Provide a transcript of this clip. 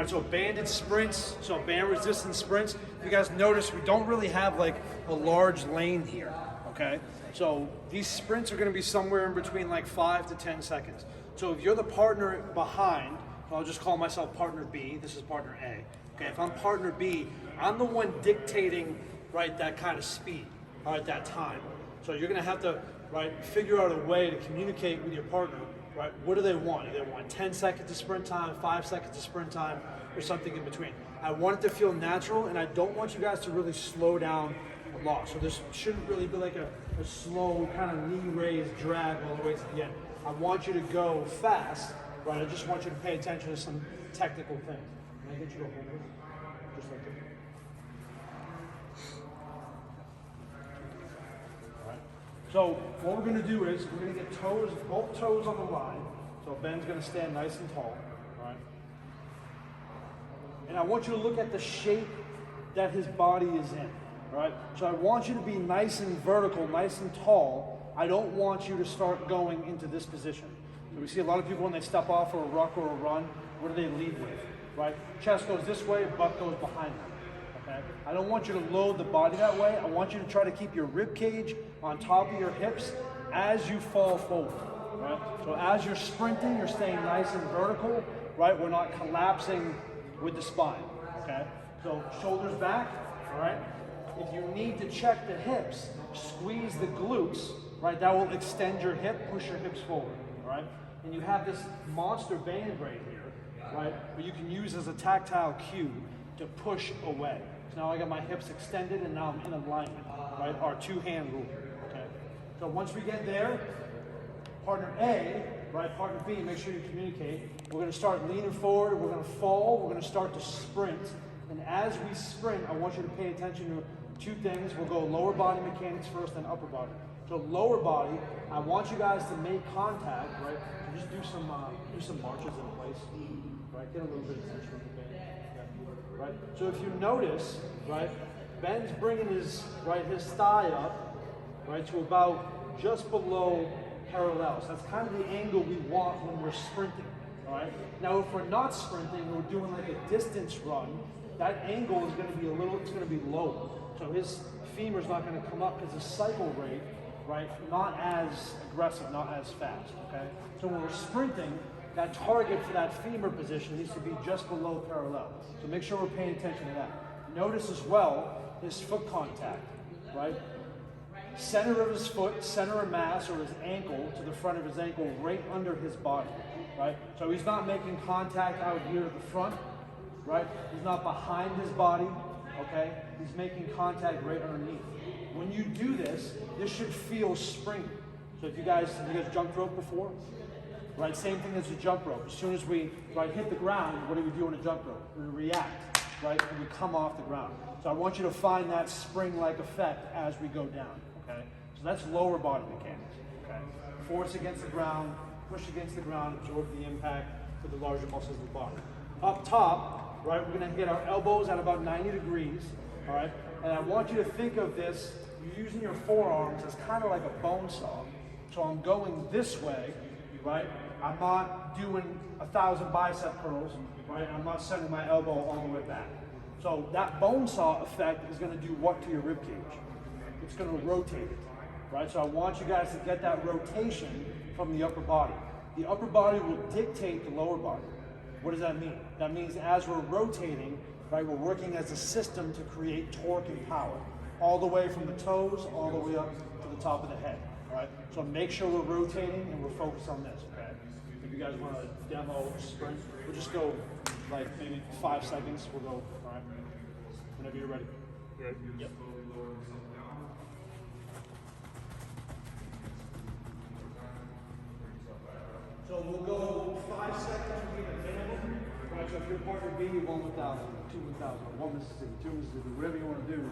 right, so banded sprints, so band resistance sprints. You guys notice we don't really have like a large lane here, okay? So these sprints are gonna be somewhere in between like 5 to 10 seconds. So if you're the partner behind, I'll just call myself partner B, this is partner A. Okay, if I'm partner B, I'm the one dictating, right, that kind of speed, all right, that time. So you're gonna have to, right, figure out a way to communicate with your partner, right? What do they want? Do they want 10 seconds of sprint time, 5 seconds of sprint time, or something in between? I want it to feel natural, and I don't want you guys to really slow down a lot. So this shouldn't really be like a slow kind of knee raise drag all the way to the end. I want you to go fast, right? I just want you to pay attention to some technical things. Can I get you to hold this? Just like that. All right. So what we're going to do is we're going to get toes, both toes on the line. So Ben's going to stand nice and tall. All right. And I want you to look at the shape that his body is in. All right. So I want you to be nice and vertical, nice and tall. I don't want you to start going into this position. So we see a lot of people when they step off for a ruck or a run, what do they lead with, right? Chest goes this way, butt goes behind them, okay? I don't want you to load the body that way. I want you to try to keep your rib cage on top of your hips as you fall forward, right? So as you're sprinting, you're staying nice and vertical, right? We're not collapsing with the spine, okay? So shoulders back, all right? If you need to check the hips, squeeze the glutes, right? That will extend your hip, push your hips forward, all right? And you have this monster band right here, right? But you can use as a tactile cue to push away. So now I got my hips extended and now I'm in alignment, right? Our two-hand rule, okay? So once we get there, partner A, right? Partner B, make sure you communicate. We're gonna start leaning forward, we're gonna fall, we're gonna start to sprint. And as we sprint, I want you to pay attention to two things. We'll go lower body mechanics first, then upper body. So lower body, I want you guys to make contact, right? So just do some marches in place, right? Get a little bit of tension with the band, yeah. Right? So if you notice, right, Ben's bringing his thigh up, right, to about just below parallel. So that's kind of the angle we want when we're sprinting, all right? Now if we're not sprinting, we're doing like a distance run, that angle is gonna be it's gonna be lower. So his femur's not gonna come up because the cycle rate, right, not as aggressive, not as fast, okay? So when we're sprinting, that target for that femur position needs to be just below parallel. So make sure we're paying attention to that. Notice as well, his foot contact, right? Center of his foot, center of mass, or his ankle to the front of his ankle, right under his body, right? So he's not making contact out here at the front, right? He's not behind his body, okay? He's making contact right underneath. When you do this, this should feel springy. So if you guys jumped rope before? Right, same thing as a jump rope. As soon as we hit the ground, what do we do on a jump rope? We react, right, and we come off the ground. So I want you to find that spring-like effect as we go down, okay? So that's lower body mechanics, okay? Force against the ground, push against the ground, absorb the impact to the larger muscles of the body. Up top, right, we're gonna get our elbows at about 90 degrees, all right? And I want you to think of this, you're using your forearms as kind of like a bone saw. So I'm going this way, right? I'm not doing 1,000 bicep curls, right? I'm not sending my elbow all the way back. So that bone saw effect is gonna do what to your rib cage? It's gonna rotate it, right? So I want you guys to get that rotation from the upper body. The upper body will dictate the lower body. What does that mean? That means as we're rotating, right, we're working as a system to create torque and power, all the way from the toes, all the way up to the top of the head, all right? So make sure we're rotating and we're focused on this, okay? If you guys want to demo sprint, we'll just go like maybe 5 seconds. We'll go, all right? Whenever you're ready. Yep. So we'll go 5 seconds between the minimum. Right, so if you're partner B, 1 1,000, 2 1,000, 1 Mississippi, 2 Mississippi, whatever you want to do.